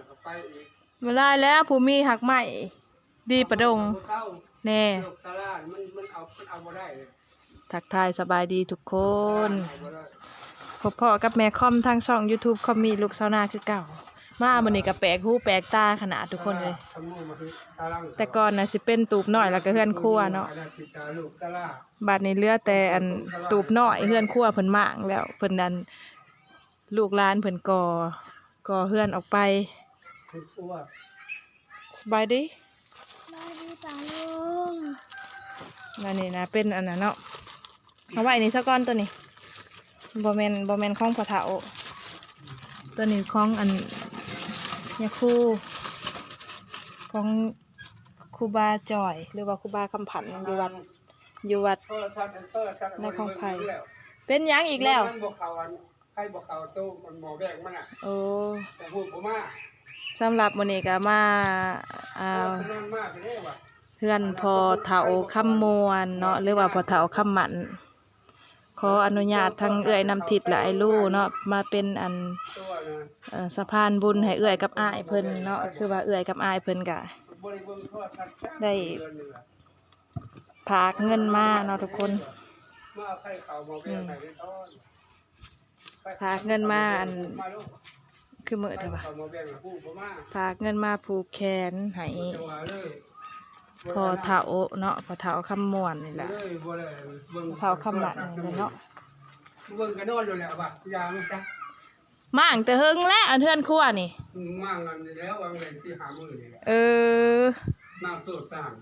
ก็ไปอีกเวลาแล้วผู้มีหักใหม่ดีประดงแน่มันเอาบ่ได้เลยทักทายสบายดีทุกคนพบพ่อกับแม่คอมทางช่อง YouTube คอมมีลูกสาวนาคือเก่ามามื้อนี้ก็แปลกหูแปลกตาขนาดทุกคนเลยแต่ก่อนน่ะสิเป็นตูบน้อยแล้วก็เฮือนครัวเนาะบัดนี้เหลือแต่อันตูบน้อยเฮือนครัวเพิ่นม่างแล้วเพิ่นนั้นลูกหลานเพิ่นก่อเฮือนออกไปสบายดีป้าลุงนั่นนี่นะเป็นอันนั้นเนาะเอาไว้นี่ซะก่อนตัวนี้บ่แม่นของพ่อเฒ่าตัวนี้ของอันยาคูของครูบาจ่อยหรือว่าครูบาคำผันอยู่วัดในของไผ่เป็นยังอีกแล้วใครบอกเขาตู้มันหมอแบกมันอ่ะโอ้แต่พูดผมมาสำหรับมื้อนี้ก็มาเพื่อนพอเฒ่าคำมวนเนาะหรือว่าพอเฒ่าคำหมันขออนุญาตทางเอื้อยนำทิพย์และไอ้ลู่เนาะมาเป็นอันสะพานบุญให้เอื้อยกับอ้ายเพิ่นเนาะคือว่าเอื้อยกับอ้ายเพิ่นก็ได้ฝากเงินมาเนาะทุกคนฝากเงินมาอันคือมื้อเท่าว่าฝากเงินมาผูกแขนให้พอเฒ่าเนาะพอเฒ่าคำม่วนนี่แหละเฒ่าคำหมันนี่เนาะเบิ่งก็นอนอยู่แล้วว่ะยามันซะม่างแต่เฮิงและอันเฮือนครัวนี่ม่างอันนี้แล้ววางไว้4-5 มื้อนี่แหละม่างโตดต่าง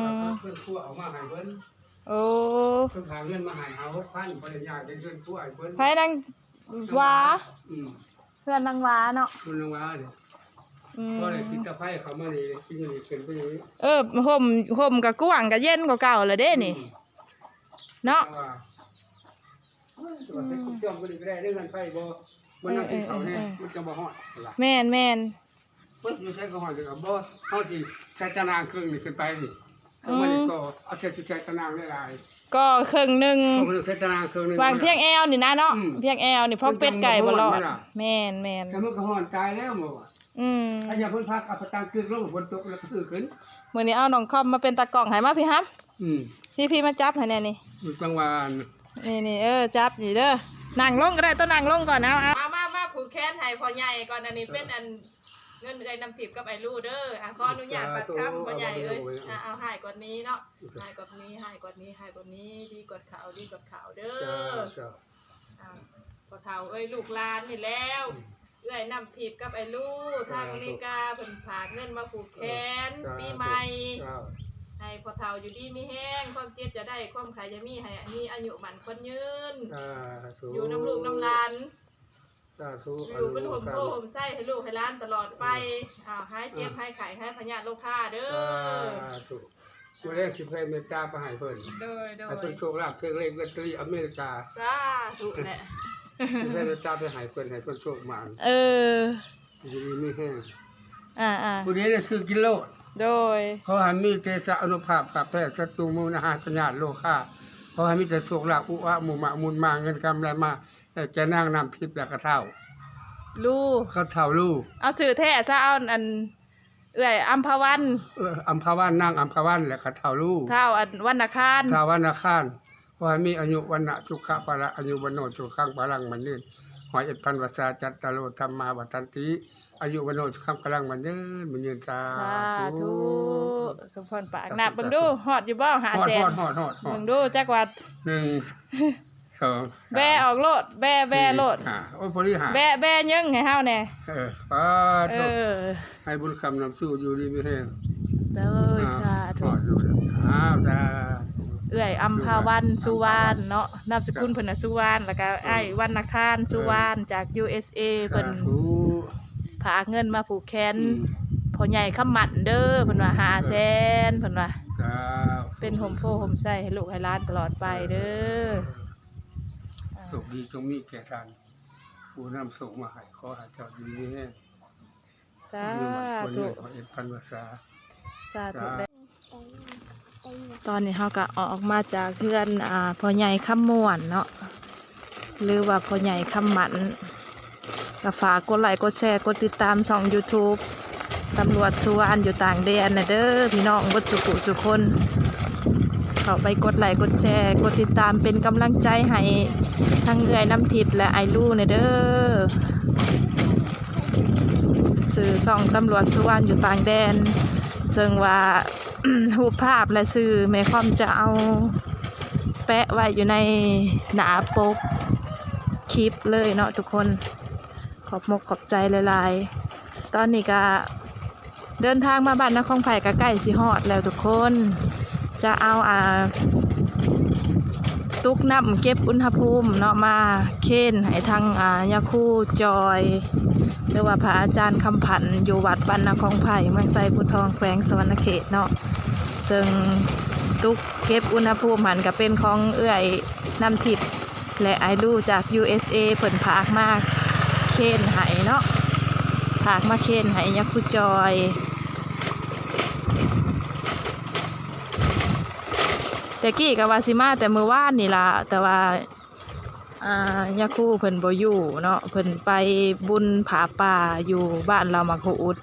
แล้วเพิ่นครัวเอามาให้เพิ่นโอ้เพิ่นหาเงินมาให้เอา 6,000 เพิ่นอยากได้เงินครัวให้เพิ่นไผนางว้าเพื่อนนางว้าเนาะเพิ่นนางว้าเด้บ่ได้คิดตะไผเข้ามานี่กินนี่เป็นไปอย่างนี้ห่มก็กว้างก็เย็นกว่าเก่าแล้วเด้นี่เนาะส่วนเป็นคุณจ้องบ่ได้เรื่องไผบ่มันนั่งกินข้าวแน่มันจะบ่ฮอดแม่นมันอยู่ใช้ก็ฮอดก็บ่เฮาสิใช้ตะนางครึ่งนี่ขึ้นไปนี่มันก็เอาใช้ตะนางหลายๆก็ครึ่งนึงใช้ตะนางครึ่งนึงวางเพียงแอวนี่นะเนาะเพียงแอวนี่พอเป็ดไก่บ่รอดแม่นแต่มันก็ฮอดตายแล้วบ่ว่าถ้าอย่าเพิ่นพักเอาตะกึกลงฝนตกแล้วก็ขึ้นมื้อนี้เอาน้องคอมมาเป็นตากล้องให้มาพี่ฮัมพี่มาจับให้แน่นี่จังหวะนี่จับนี่เด้อนั่งลงก็ได้ต้องนั่งลงก่อนเอามาผูกแขนให้พ่อใหญ่ก่อนอันนี้เป็นอันเงินเอ้ยนำทิพย์กับไอ้ลู่เด้อขออนุญาตปัดคำพ่อใหญ่เอ้ยเอาให้ก่อนนี้เนาะให้ก่อนนี้ดีกว่าขาวเด้อพ่อเฒ่าเอ้ยลูกหลานนี่แล้วเอ้ยนำทิพย์กับไอ้ลู่ทางอเมริกาเพิ่นฝากเงินมาผูกแขนปีใหม่ให้พ่อเฒ่าอยู่ดีมีแห้งความเจ็บจะได้ความไข้จะมีให้มีอายุมั่นคนยืนอยู่น้ำลูกน้ำหลานอยู่เป็นห่มโพห่มไส้ให้ลูกให้หลานตลอดไปหายเจ็บหายไข้หายพยาธิโรคฆ่าเด้อเมื่อแรกสิให้เมตตาไปให้เพิ่นให้เพิ่นโชคลาภเทื่อเลขเงินตรีอเมริกาสาธุแหละให้เมตตาไปให้เพิ่นโชคมานอยู่ดีมีแห้งผู้นี้ได้ซื้อกิโลโดยเขาให้มีเตสะอนุภาพกับแพทย์ศัตรูมูลหาปัญญาโลค่าเขาให้มีแต่โชคลาภอุอะมุมะมุนมาเงินกำไรมาจะนั่งนำทิพย์แล้วก็เท่าลูกเขาเท่าลูกเอาสื่อแท้ซะเอาอันเอื้อยอัมพวันอัมพวันนั่งอัมพวันแล้วก็เท่าลูกเท่าอันวันนาคารเท่าวันนาคารเพราะให้มีอายุวันนะสุขะปะละอายุวันโนสุขังพลังมันยืนหอย1,000 วาสาจัตตโลธรรมาวัฏันติอายุวันโนสุขังพลังมันยืนสาธุสมพรปากนับเบิ่งดูฮอดอยู่บ่500,000ฮอดเบิ่งดูจักวัด1 2แบออกโลดแบโลดโอ้ยพอดีหาแบยังให้เฮาแน่ให้บุญคำนำสู้อยู่ดีมีแห้งเด้อสาธุเอื้อยอัมพวันสุวรรณเนาะนามสกุลเพิ่นน่ะสุวรรณแล้วก็อ้ายวันนาคารสุวรรณจาก USA เพิ่นฝากเงินมาผูกแขนพ่อใหญ่คำหมันเด้อเพิ่นว่า500,000เพิ่นว่าเป็นห่มโพห่มไส้ให้ลูกให้หลานตลอดไปเด้อสุขดีจงมีแก่ท่านผู้นำส่งมาให้ขอให้เจ้าดีแน่สาธุ1,000 วาสาสาธุตอนนี้เฮาก็ออกมาจากเพื่อนพ่อใหญ่คำม่วนเนาะหรือว่าพ่อใหญ่คำหมัน ก็ฝากกดไลค์กดแชร์กดติดตามช่อง YouTube ตำรวจสุวรรณอยู่ต่างแดนนะเด้อพี่น้องเบิดสุขุสุคนเข้าไปกดไลค์กดแชร์กดติดตามเป็นกำลังใจให้ทั้งเอื้อยน้ำทิพย์และไอลูนะเด้อสื่อช่องตำรวจสุวรรณอยู่ต่างแดนซึ่งว่า รูปภาพและสื่อแม่คอมจะเอาแปะไว้อยู่ในหน้าปกคลิปเลยเนาะทุกคนขอบมกขอบใจหลายๆตอนนี้ก็เดินทางมาบ้านนครไผ่ก็ใกล้สิฮอดแล้วทุกคนจะเอาตุกน้ำเก็บอุณหภูมิเนาะมาเค้นให้ทางยาคูจอยหรือว่าพระอาจารย์คำผันอยู่วัดบ้านนครไผ่เมืองไซพุทองแขวงสวรรณเขตเนาะซึ่งตุกเก็บอุณหภูมิหันก็เป็นของเอื้อยน้ำทิพย์และไอรูจาก USA เพิ่นพากมาเค้นให้เนาะพากมาเค้นให้ยาคูจอยแต่กี้ก็ว่าสิมาแต่มื้อวานนี่ล่ะแต่ว่ายาคูเพิ่นบ่อยู่เนาะเพิ่นไปบุญผาป่าอยู่บ้านเรามาโคอุด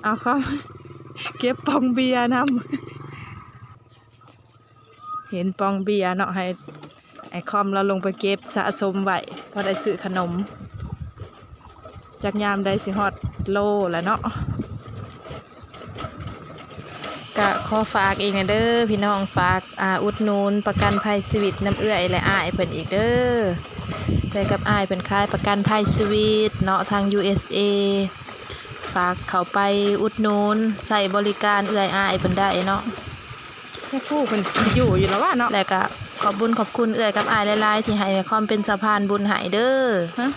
เอาเขาเก็บปองเบียร์นำเห็นปองเบียร์เนาะให้ไอ้คอมเราลงไปเก็บสะสมไว้พอได้ซื้อขนมจากยามได้สิฮอดโลแล้วเนาะก็ขอฝากเองนะเด้อพี่น้องฝากอุดหนุนประกันภัยชีวิตน้ำเอื้อยและอ้ายเพิ่นอีกเด้อเพื่อกับอ้ายเพิ่นขายประกันภัยชีวิตเนาะทาง USA ฝากเข้าไปอุดหนุนใส่บริการเอื้อยอ้ายเพิ่นได้เนาะแค่ผู้เพิ่นอยู่แล้วว่าเนาะแล้วก็ขอบคุณเอื้อยกับอ้ายหลายๆที่ให้แม่คอมเป็นสะพานบุญให้เด้อฮะ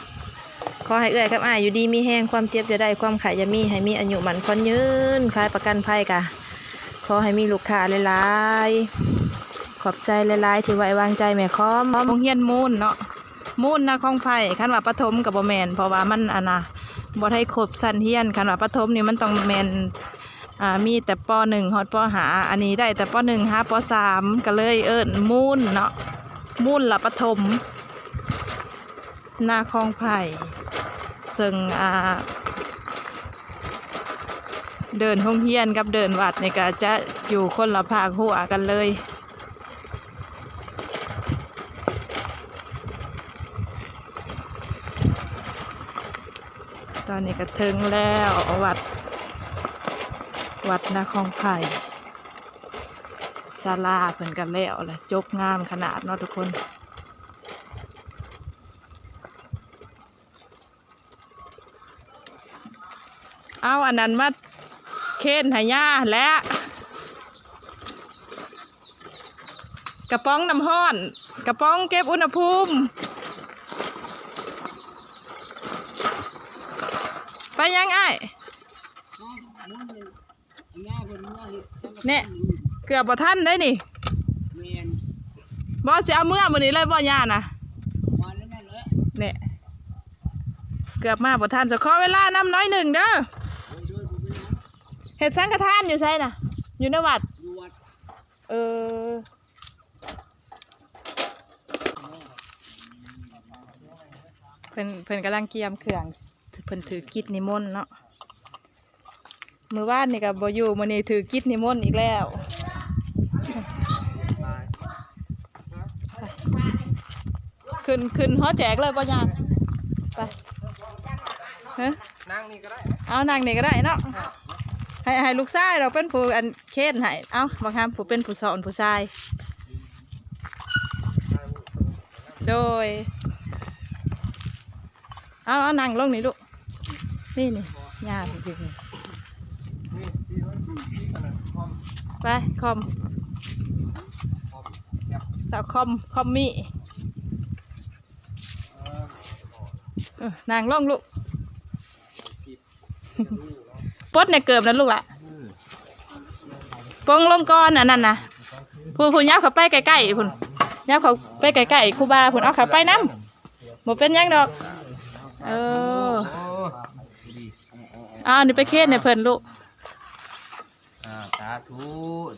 ขอให้เอื้อยกับอ้ายอยู่ดีมีแรงความเจ็บอย่าได้ความไข้อย่ามีให้มีอายุมั่นขวัญยืนขายประกันภัยกะขอให้มีลูกค้าหลายๆขอบใจหลายๆที่ไว้วางใจแม่คอมโรงเรียนมูลเนาะมูลนะของไผ่คันว่าประถมกับบ่แม่นเพราะว่ามันบ่ได้ครบชั้นเรียนคันว่าประถมนี่มันต้องแม่นมีแต่ป .1 ฮอดป .5 อันนี้ได้แต่ป .1 หาป .3 ก็เลยเอิ้นมูลเนาะมูลละประถมนาคองไผ่ซึ่งเดินท่องเที่ยนกับเดินวัดนี่ก็จะอยู่คนละภาคหัวกันเลยตอนนี้ก็ถึงแล้ววัดนาคองไผ่ศาลาเพิ่นกันแล้วแหละจบงามขนาดเนาะทุกคนเอาอันนั้นมาเค้นให้ย่าและกระป๋องน้ำห้อนกระป๋องเก็บอุณหภูมิไปยังไงเนี่ยเกือบบ่ทันได้นี่บ่สิเอาเมื่อมื้อนี้เลยบ่ย่านะเนี่ยเกือบมาบ่ทันจะขอเวลานำน้อยหนึ่งเด้อเห็ดสังฆทานอยู่ใช่น่ะอยู่ในวัดเพิ่นกำลังเกียมเครื่องเพิ่นถือกิจนิมนต์เนาะมื้อวานนี่ก็บ่อยู่มื้อนี้ถือกิจนิมนต์อีกแล้วขึ้นฮอแจกเลยป่ะยามไปนั่งนี่ก็ได้เอานั่งนี่ก็ได้เนาะให้ลูกชายเราเป็นผู้อันเค้นให้เอาบางครั้งผู้เป็นผู้สอนผู้ชายโดยเอานั่งลงนี่ลูกนี่ยามจริงไปคอมสาวคอมมี่นั่งลงลูกปดในเกือบนั่นลูกละปงลงก้อนนั่นนะผู้ยับเขาไปใกล้ๆพุ่นยับเขาไปใกล้ๆครูบาพุ่นเอาเขาไปน้ำหมดเป็นยังดอกนี่ไปเค้นในเพิ่นลูกสาธุ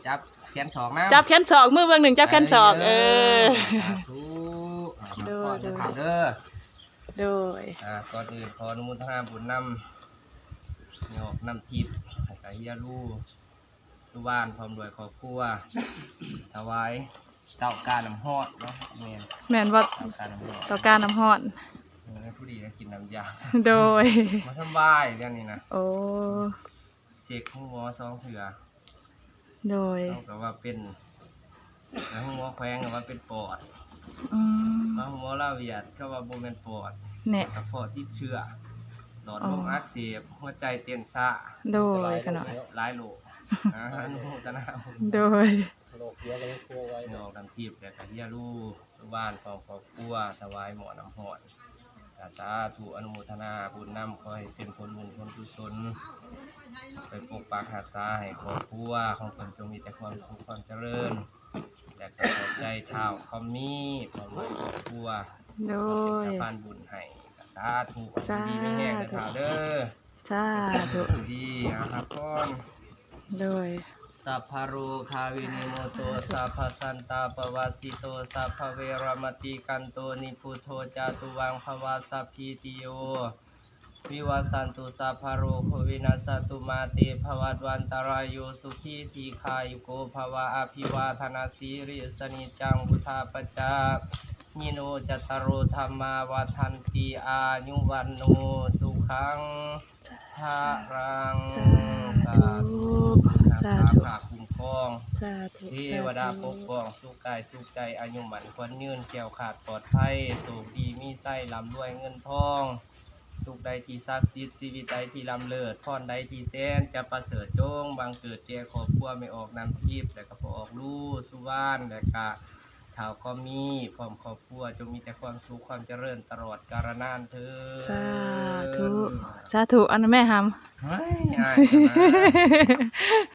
จับแขนสองนะจับแขนสองมือเบื้องหนึ่งจับแขนสองสาธุเด้อ โดย ก่อนอื่นขออนุโมทนาบุญนำโยกนำทิพย์ให้กับเฮียลูสุวรรณพร้อมด้วยครอบครัวถวายเต้ากาน้ำฮอดเนาะแม่นบ่ เต้ากาน้ำฮอด ต่อการน้ำฮ้อน ผู้ดีกินน้ำยา โดย มาสบายเรื่องนี้นะ โอ้ เสกหัวสองเถื่อ โดย เขาก็ว่าเป็นแล้วหัวแขวงก็ว่าเป็นปอด อืม แล้วหัวลาเวียดก็ว่าบ่แม่นปอด แน่ กระเพาะติดเชื้อหลอดลมอักเสบหัวใจเต้นช้า โดยขนาด หลายโรคอนุโมทนา โดย โลกเดียวกันครัวไว้ โยกน้ำทิพย์แล้วก็เฮียลูสุวรรณพร้อมครอบครัวถวายหมอน้ำหอดสาธุอนุโมทนาบุญนำขอให้เป็นผลบุญผลกุศลไปปกปักรักษาให้ครอบครัวของตนจงมีแต่ความสุขความเจริญและก็ขอบใจเท้าคอมมี่พร้อมด้วยครอบครัว โด เป็น ย สะพานบุญให้สาธุ จ้า ดีไม่แห้งเลยค่ะเด้อ จ้าโดย ดีนะครับก่อน โดย สัพพะโรคาวินิโมโตสัพพสันตาปวาสิโตสัพพเวรมติกันโตนิพุทโธจาตุวังภวาสัพพิติโยวิวัสสันตุสัพพะโรโควินัสสตุมาเตภวัตวันตรายโยสุขีทีคายุโกภวะอภิวาทนาสีริสนิจังบุทาปจายิโนจัตตารโอธรรมาวัฏันติอายุวันโนสุขังภารัง สา สา ธุ ธุ สา สา ธุ ธุคุ้มครอง สาธุ เทวดาปกป้องสุขกายสุขใจอายุหมันควรยืนเกี่ยวขาดปลอดภัยสุขดีมีไส้ลำรวยเงินทอง สุขใดที่ศักดิ์สิทธิ์ชีวิตใดที่ลำเลิศพรใดที่แสนจะประเสริฐจงบังเกิดแก่ครอบครัวไม่ออกนำทิพย์และก็พอออกลู่สุวรรณและก็ข่าวก็มีพร้อมครอบครัวจงมีแต่ความสุขความเจริญตลอดกาลนานเถิด สาธุ สาธุอันนั้นแม่หำ เฮ้ยอายจังนะ